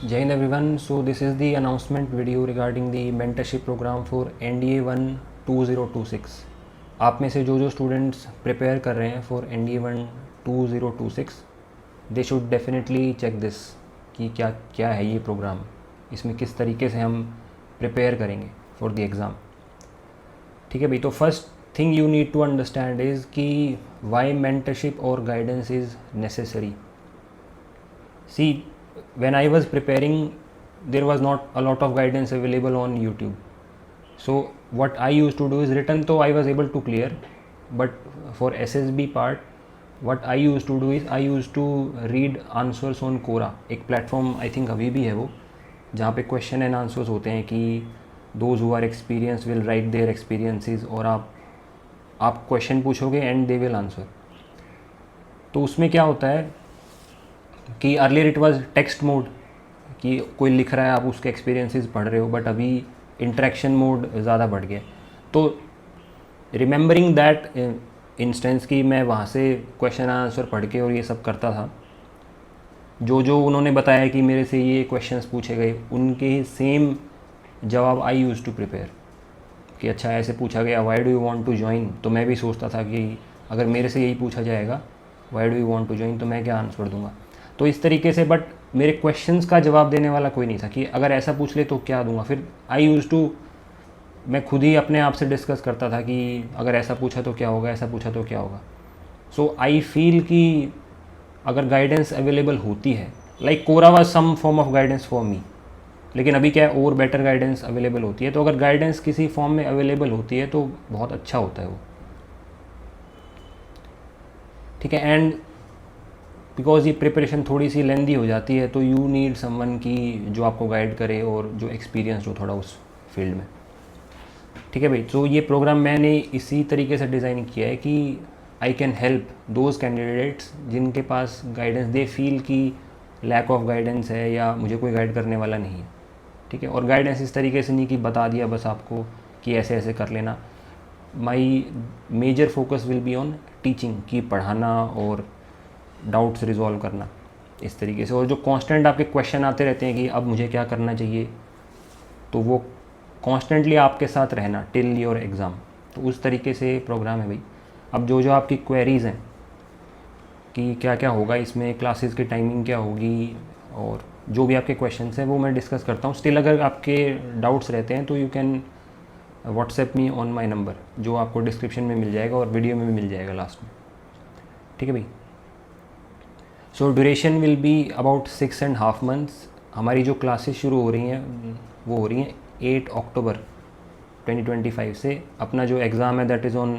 Jai Hind everyone. So this is the announcement video regarding the mentorship program for NDA 1 2026. आप में से जो students prepare कर रहे हैं for NDA 1 2026 they should definitely check this कि क्या क्या है ये प्रोग्राम, इसमें किस तरीके से हम प्रिपेयर करेंगे फॉर द एग्ज़ाम। ठीक है भाई, तो first thing you need to understand is कि वाई मेंटरशिप और guidance is necessary. See, when I was preparing, there was not a lot of guidance available on YouTube. So what I used to do is, written though I was able to clear, but for SSB part, what I used to do is I used to read answers on Quora. एक platform I think अभी भी है वो, जहाँ पे question and answers होते हैं कि those who are experience will write their experiences, और आप क्वेश्चन पूछोगे एंड दे विल आंसर। तो उसमें क्या होता है कि earlier it was text mode, कि कोई लिख रहा है आप उसके एक्सपीरियंसेस पढ़ रहे हो, बट अभी इंटरेक्शन मोड ज़्यादा बढ़ गया। तो रिमेंबरिंग दैट इंस्टेंस कि मैं वहाँ से क्वेश्चन आंसर पढ़ के और ये सब करता था, जो उन्होंने बताया कि मेरे से ये क्वेश्चंस पूछे गए, उनके ही सेम जवाब आई यूज़ टू प्रिपेयर। कि अच्छा ऐसे पूछा गया, why do you want to join, तो मैं भी सोचता था कि अगर मेरे से यही पूछा जाएगा why do you want to join, तो मैं क्या आंसर दूंगा। तो इस तरीके से, बट मेरे क्वेश्चंस का जवाब देने वाला कोई नहीं था कि अगर ऐसा पूछ ले तो क्या दूंगा। फिर आई यूज़ टू, मैं खुद ही अपने आप से डिस्कस करता था कि अगर ऐसा पूछा तो क्या होगा, ऐसा पूछा तो क्या होगा। सो आई फील कि अगर गाइडेंस अवेलेबल होती है, like Quora was some form of guidance for me, लेकिन अभी क्या है और बेटर गाइडेंस अवेलेबल होती है। तो अगर गाइडेंस किसी फॉर्म में अवेलेबल होती है तो बहुत अच्छा होता है वो। ठीक है, एंड बिकॉज ये प्रिपरेशन थोड़ी सी लेंदी हो जाती है, तो यू नीड समवन की जो आपको गाइड करे और जो एक्सपीरियंस हो थोड़ा उस फील्ड में। ठीक है भाई, तो ये प्रोग्राम मैंने इसी तरीके से डिज़ाइन किया है कि I can help those candidates जिनके पास गाइडेंस, दे फील कि लैक ऑफ गाइडेंस है या मुझे कोई गाइड करने वाला नहीं है। ठीक है, और गाइडेंस इस तरीके से नहीं कि बता दिया बस आपको कि ऐसे ऐसे कर लेना। My major focus will be on teaching, की पढ़ाना और डाउट्स रिजॉल्व करना इस तरीके से। और जो कांस्टेंट आपके क्वेश्चन आते रहते हैं कि अब मुझे क्या करना चाहिए, तो वो कॉन्स्टेंटली आपके साथ रहना टिल योर एग्ज़ाम। तो उस तरीके से प्रोग्राम है भाई। अब जो आपकी क्वेरीज़ हैं कि क्या क्या होगा इसमें, क्लासेस की टाइमिंग क्या होगी, और जो भी आपके क्वेश्चंस हैं वो मैं डिस्कस करता हूँ। स्टिल अगर आपके डाउट्स रहते हैं तो you can WhatsApp me on my number, जो आपको डिस्क्रिप्शन में मिल जाएगा और वीडियो में भी मिल जाएगा लास्ट में। ठीक है भाई, so duration will be about 6.5 months. हमारी जो क्लासेस शुरू हो रही हैं वो हो रही हैं 8 अक्टूबर 2025 से। अपना जो एग्ज़ाम है दैट इज़ ऑन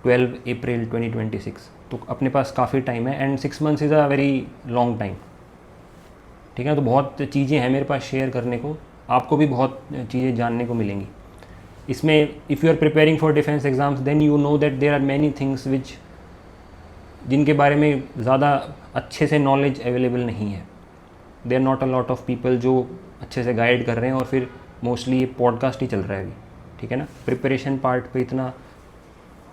12 अप्रैल 2026। तो अपने पास काफ़ी टाइम है, and 6 months is a very long time. ठीक है, तो बहुत चीज़ें हैं मेरे पास शेयर करने को, आपको भी बहुत चीज़ें जानने को मिलेंगी इसमें। If you are preparing for defence exams then you know that there are many things which, जिनके बारे में ज़्यादा अच्छे से नॉलेज अवेलेबल नहीं है। There not a lot of people जो अच्छे से गाइड कर रहे हैं, और फिर मोस्टली ये पॉडकास्ट ही चल रहा है अभी। ठीक है ना, प्रिपरेशन पार्ट पे इतना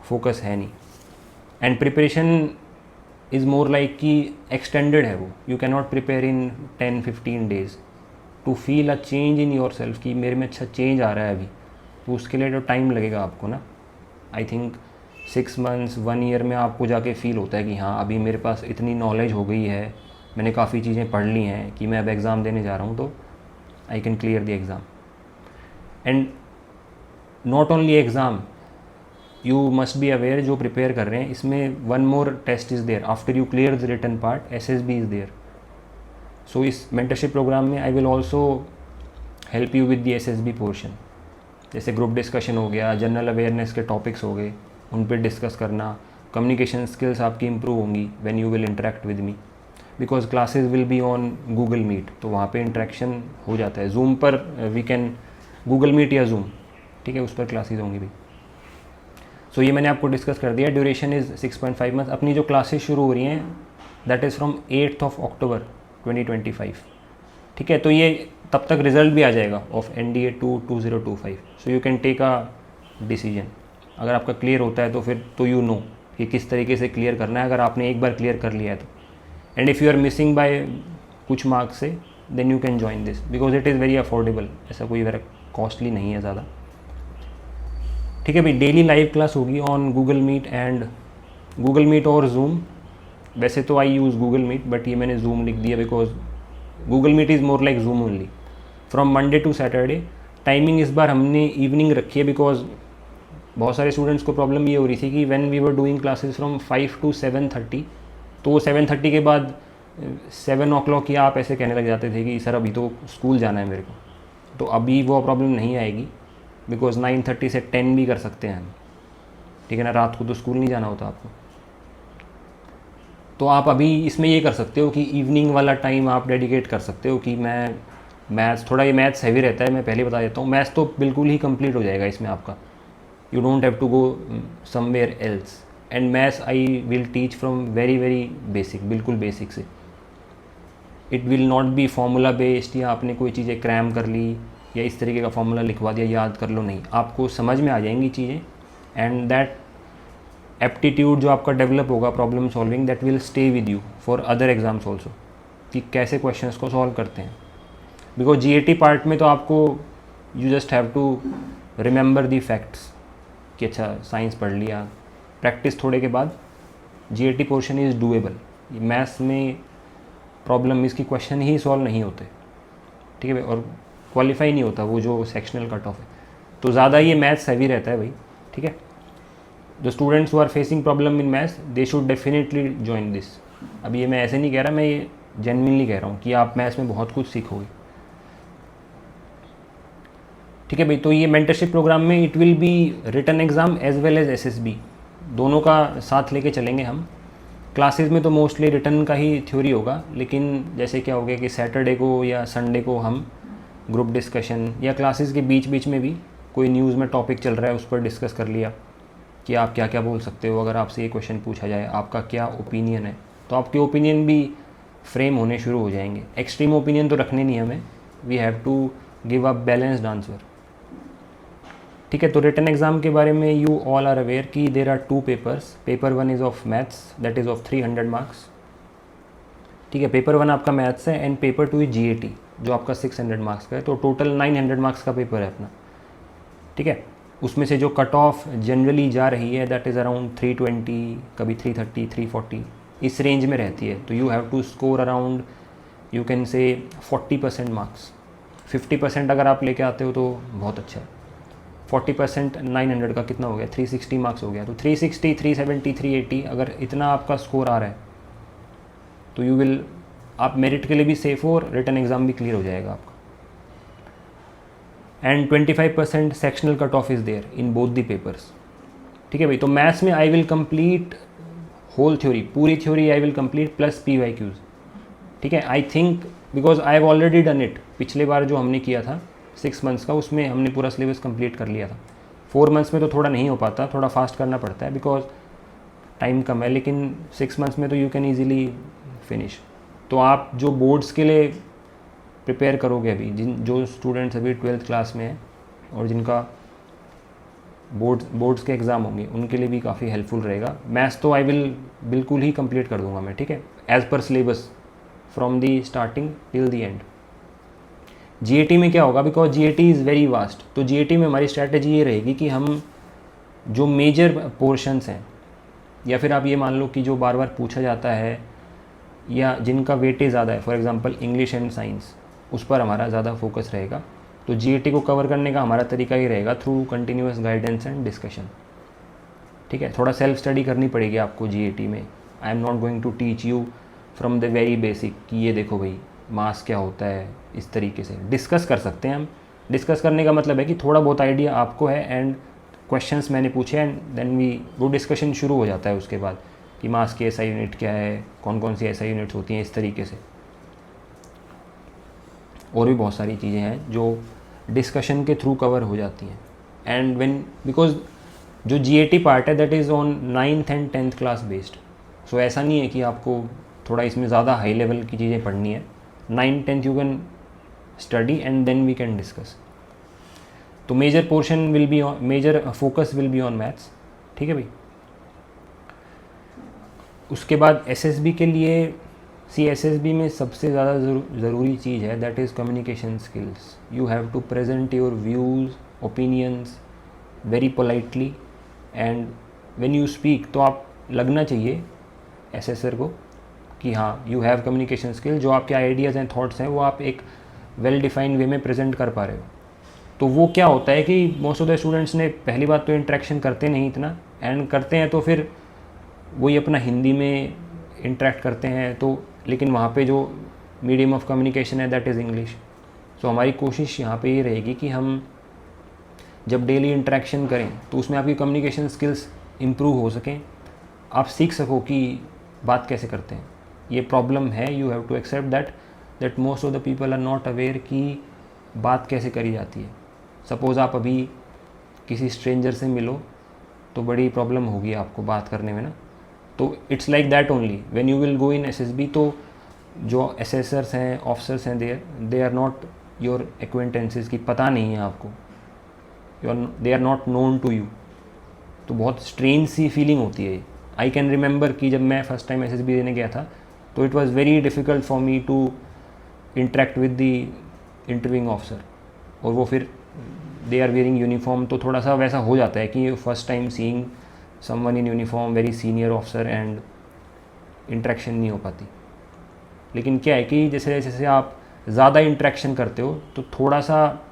फोकस है नहीं, and preparation is more like कि एक्सटेंडेड है वो। You can not prepare in 10-15 days to feel a change in your self, कि मेरे में अच्छा चेंज आ रहा है अभी। तो उसके लिए तो टाइम लगेगा आपको ना। आई थिंक 6 मंथ्स 1 ईयर में आपको जाके फील होता है कि हाँ अभी मेरे पास इतनी नॉलेज हो गई है, मैंने काफ़ी चीज़ें पढ़ ली हैं कि मैं अब एग्ज़ाम देने जा रहा हूँ, तो I can clear the exam. And not only exam, you must be aware, जो प्रिपेयर कर रहे हैं इसमें one more test is there after you clear the written part, SSB is there. So इस मेंटरशिप प्रोग्राम में I will also help you with the SSB portion. जैसे group discussion हो गया, जनरल अवेयरनेस के टॉपिक्स हो गए, उन पर डिस्कस करना। कम्युनिकेशन स्किल्स आपकी इंप्रूव होंगी when you will interact with me, because classes will be on Google Meet, तो वहाँ पे इंटरेक्शन हो जाता है। जूम पर वी कैन, गूगल मीट या जूम, ठीक है, उस पर क्लासेस होंगी भी। सो ये मैंने आपको डिस्कस कर दिया। Duration is 6.5 month. अपनी जो क्लासेस शुरू हो रही हैं दैट इज़ फ्रॉम 8 अक्टूबर 2025। ठीक है, तो ये तब तक रिजल्ट भी आ जाएगा of NDA 2 2025। So you can take a decision. अगर आपका क्लियर होता है तो फिर तो यू नो कि किस तरीके से क्लियर करना है, अगर आपने एक बार क्लियर कर लिया है तो। And if you are missing by कुछ मार्क्स से, then you can join this because it is very affordable, ऐसा कोई वेरी कॉस्टली नहीं है ज़्यादा। ठीक है भाई, डेली लाइव क्लास होगी ऑन गूगल मीट और जूम। वैसे तो I use Google Meet but ये मैंने जूम लिख दिया because Google Meet is more like Zoom only, from Monday to Saturday. Timing इस बार हमने इवनिंग रखी है बिकॉज बहुत सारे स्टूडेंट्स को प्रॉब्लम ये हो रही थी कि when we were doing classes from 5 to 7:30, तो 7:30 के बाद 7 o'clock या आप ऐसे कहने लग जाते थे कि सर अभी तो स्कूल जाना है मेरे को। तो अभी वो प्रॉब्लम नहीं आएगी बिकॉज 9:30 से 10 भी कर सकते हैं हम, ठीक है ना, रात को तो स्कूल नहीं जाना होता आपको। तो आप अभी इसमें ये कर सकते हो कि इवनिंग वाला टाइम आप डेडिकेट कर सकते हो कि मैं मैथ्स, थोड़ा ये मैथ्स हैवी रहता है, मैं पहले बता देता हूँ, मैथ्स तो बिल्कुल ही कंप्लीट हो जाएगा इसमें आपका, you don't have to go somewhere else. And maths I will teach from very very basic, बिल्कुल बेसिक से। It will not be formula based या आपने कोई चीज़ें क्रैम कर ली या इस तरीके का फॉर्मूला लिखवा दिया याद कर लो, नहीं, आपको समझ में आ जाएंगी चीज़ें। एंड दैट एप्टीट्यूड जो आपका डेवलप होगा problem solving, that will stay with you for other exams also, कि कैसे क्वेश्चंस को सॉल्व करते हैं। बिकॉज जीएटी पार्ट में तो आपको you just have to remember the facts कि अच्छा साइंस पढ़ लिया, प्रैक्टिस थोड़े के बाद GAT portion is doable. Maths में प्रॉब्लम इसकी क्वेश्चन ही सॉल्व नहीं होते, ठीक है, और क्वालिफाई नहीं होता वो जो सेक्शनल कट ऑफ है, तो ज़्यादा ये मैथ्स हैवी रहता है भाई, ठीक है। The students who are facing problem in maths they should definitely join this. अब ये मैं ऐसे नहीं कह रहा, मैं ये जेन्युइनली कह रहा हूँ कि आप मैथ्स में बहुत कुछ सीखोगे, ठीक है भाई। तो ये मेंटरशिप प्रोग्राम में it will be written exam as well as SSB, दोनों का साथ लेके चलेंगे हम। क्लासेस में तो मोस्टली रिटन का ही थ्योरी होगा, लेकिन जैसे क्या हो गया कि सैटरडे को या संडे को हम ग्रुप डिस्कशन या क्लासेस के बीच बीच में भी कोई न्यूज़ में टॉपिक चल रहा है उस पर डिस्कस कर लिया कि आप क्या क्या बोल सकते हो। अगर आपसे ये क्वेश्चन पूछा जाए आपका क्या ओपिनियन है, तो आपके ओपिनियन भी फ्रेम होने शुरू हो जाएंगे। एक्सट्रीम ओपिनियन तो रखने नहीं हमें, we have to give a balanced answer, ठीक है। तो रिटन एग्ज़ाम के बारे में यू ऑल आर अवेयर कि there are 2 papers. Paper 1 is of maths, that is of 300 marks, ठीक है। पेपर 1 आपका मैथ्स है एंड पेपर 2 इज जीएटी जो आपका 600 मार्क्स का है, तो टोटल 900 मार्क्स का पेपर है अपना, ठीक है। उसमें से जो कट ऑफ जनरली जा रही है दैट इज़ अराउंड 320, कभी 330, 340 इस रेंज में रहती है। तो you have to score around you can say 40% marks. 50% अगर आप लेके आते हो तो बहुत अच्छा है। 40% 900 का कितना हो गया, 360 मार्क्स हो गया। तो 360, 370, 380 अगर इतना आपका स्कोर आ रहा है तो यू विल, आप मेरिट के लिए भी सेफ हो और रिटन एग्ज़ाम भी क्लियर हो जाएगा आपका। And 25% sectional cut off is there in both the papers, ठीक है भाई। तो मैथ्स में I will complete whole theory, पूरी theory I will complete plus PYQs, ठीक है। I think because I have already done it, पिछले बार जो हमने किया था 6 मंथ्स का, उसमें हमने पूरा सिलेबस कंप्लीट कर लिया था। 4 मंथ्स में तो थोड़ा नहीं हो पाता, थोड़ा फास्ट करना पड़ता है बिकॉज टाइम कम है, लेकिन 6 मंथ्स में तो यू कैन ईजिली फिनिश। तो आप जो बोर्ड्स के लिए प्रिपेयर करोगे अभी, जो स्टूडेंट्स अभी 12th क्लास में हैं और जिनका बोर्ड्स के एग्ज़ाम होंगे, उनके लिए भी काफ़ी हेल्पफुल रहेगा। मैथ्स तो आई विल बिल्कुल ही कंप्लीट कर दूंगा मैं, ठीक है, as per syllabus from the starting till the and. GAT में क्या होगा, because GAT is very vast, तो जीएटी में हमारी स्ट्रैटेजी ये रहेगी कि हम जो मेजर पोर्शंस हैं या फिर आप ये मान लो कि जो बार बार पूछा जाता है या जिनका वेटेज ज़्यादा है, for example English and science, उस पर हमारा ज़्यादा फोकस रहेगा। तो जीएटी को कवर करने का हमारा तरीका ही रहेगा through continuous guidance and discussion, ठीक है। थोड़ा सेल्फ स्टडी करनी पड़ेगी आपको जीएटी में। I am not going to teach you from the very basic कि ये देखो भाई मास क्या होता है, इस तरीके से डिस्कस कर सकते हैं हम। डिस्कस करने का मतलब है कि थोड़ा बहुत आइडिया आपको है एंड क्वेश्चंस मैंने पूछे एंड देन वो डिस्कशन शुरू हो जाता है उसके बाद कि मास की एसआई यूनिट क्या है, कौन कौन सी एसआई यूनिट्स होती हैं, इस तरीके से। और भी बहुत सारी चीज़ें हैं जो डिस्कशन के थ्रू कवर हो जाती हैं। एंड व्हेन बिकॉज जो जीएटी पार्ट है that is on 9th and 10th class based, so ऐसा नहीं है कि आपको थोड़ा इसमें ज़्यादा हाई लेवल की चीज़ें पढ़नी है। 9th 10th you can study and then we can discuss. तो major portion will be on, major focus will be on maths, ठीक है भाई। उसके बाद एसएसबी के लिए सी SSB में सबसे ज़्यादा ज़रूरी चीज़ है that is communication skills. You have to present your views, opinions very politely, and when you speak तो आप लगना चाहिए एसेसर को कि हाँ यू हैव कम्युनिकेशन स्किल. जो आपके आइडियाज़ एंड थॉट्स हैं वो आप एक वेल डिफाइंड वे में प्रेजेंट कर पा रहे हो. तो वो क्या होता है कि मोस्ट ऑफ द स्टूडेंट्स ने पहली बात तो इंटरेक्शन करते नहीं इतना, एंड करते हैं तो फिर वही अपना हिंदी में इंटरेक्ट करते हैं, तो लेकिन वहाँ पे जो मीडियम ऑफ कम्युनिकेशन है दैट इज़ इंग्लिश. सो हमारी कोशिश यहाँ पे ये रहेगी कि हम जब डेली इंटरेक्शन करें तो उसमें आपकी कम्युनिकेशन स्किल्स इम्प्रूव हो सकें, आप सीख सको कि बात कैसे करते हैं. ये प्रॉब्लम है, you have to accept that most of the people are not aware कि बात कैसे करी जाती है. सपोज़ आप अभी किसी स्ट्रेंजर से मिलो तो बड़ी प्रॉब्लम होगी आपको बात करने में ना. तो it's like that only when you will go in SSB. तो जो असेसर्स हैं, ऑफिसर्स हैं, they are not your acquaintances, की पता नहीं है आपको, they are not known to you. तो बहुत स्ट्रेंज सी फीलिंग होती है. आई कैन रिमेंबर कि जब मैं फर्स्ट टाइम SSB देने गया था तो it was very difficult for me to interact with the interviewing officer. और वो फिर दे आर वेयरिंग यूनिफॉर्म, तो थोड़ा सा वैसा हो जाता है कि first time seeing someone in uniform, very senior officer, and interaction नहीं हो पाती. लेकिन क्या है कि जैसे जैसे आप ज़्यादा इंटरेक्शन करते हो तो थोड़ा सा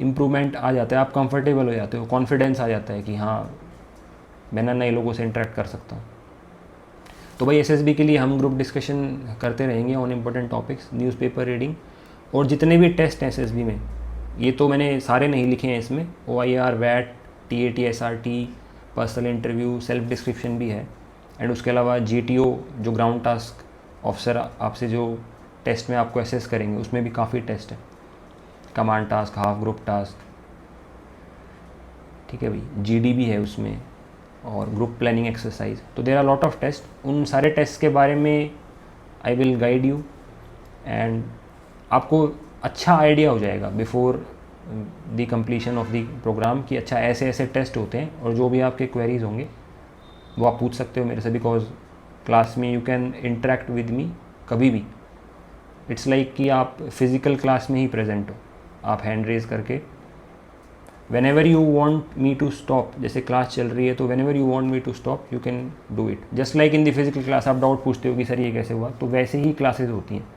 इम्प्रूवमेंट आ जाता है, आप कंफर्टेबल हो जाते हो, कॉन्फिडेंस आ जाता है कि हाँ मैं नए लोगों से इंटरेक्ट कर सकता हूँ. तो भाई SSB के लिए हम ग्रुप डिस्कशन करते रहेंगे on important topics, newspaper reading, और जितने भी टेस्ट हैं SSB में, ये तो मैंने सारे नहीं लिखे हैं इसमें, OIR, WAT, TAT, SRT, personal interview, self description भी है, एंड उसके अलावा GTO जो ग्राउंड टास्क ऑफिसर आपसे जो टेस्ट में आपको असेस करेंगे उसमें भी काफ़ी टेस्ट है. Command task, half group task, ठीक है भाई, GD भी है उसमें, और ग्रुप प्लानिंग एक्सरसाइज. तो there are lot of test. उन सारे टेस्ट के बारे में I will guide you, and आपको अच्छा आइडिया हो जाएगा before the completion of the programme कि अच्छा ऐसे ऐसे टेस्ट होते हैं, और जो भी आपके क्वेरीज होंगे वो आप पूछ सकते हो मेरे से, बिकॉज क्लास में यू कैन इंटरेक्ट विद मी कभी भी. इट्स लाइक कि आप फिज़िकल क्लास में ही प्रेजेंट हो, आप हैंड रेज करके whenever you want me to stop, जैसे क्लास चल रही है तो whenever you want me to stop you can do it, just like in the physical class. आप डाउट पूछते हो कि सर ये कैसे हुआ, तो वैसे ही क्लासेस होती हैं.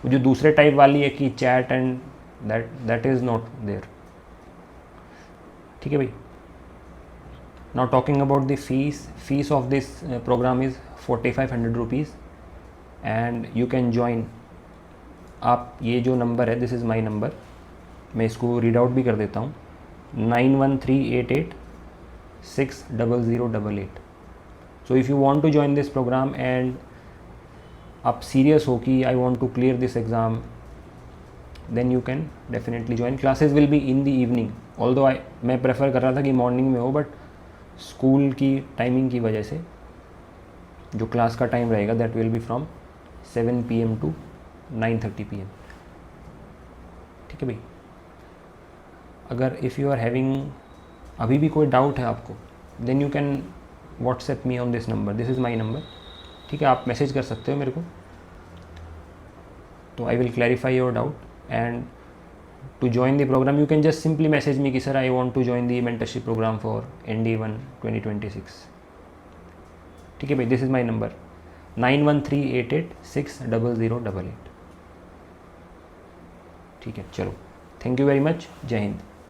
जो दूसरे टाइप वाली है कि chat and that is not there. ठीक है भाई. Now talking about the fees of this programme is 4500 rupees, and you can join. आप ये जो नंबर है, दिस इज़ माई नंबर, मैं इसको रीड आउट भी कर देता हूँ, 9138860088. So if you want to join this programme and आप सीरियस हो कि I want to clear this exam, then you can definitely join. Classes will be in the evening, although मैं प्रेफर कर रहा था कि मॉर्निंग में हो, बट स्कूल की टाइमिंग की वजह से जो क्लास का टाइम रहेगा that will be from 7 PM to 9:30 PM. ठीक है भाई. अगर इफ़ यू आर हैविंग अभी भी कोई डाउट है आपको, then you can WhatsApp me on this number, this is my number. ठीक है, आप मैसेज कर सकते हो मेरे को, तो I will clarify your doubt. And to join the program you can just simply message me कि sir I want to join the mentorship program for ND1 2026. ठीक है भाई, दिस इज़ माई नंबर 9138860088. ठीक है, चलो, थैंक यू वेरी मच, जय हिंद.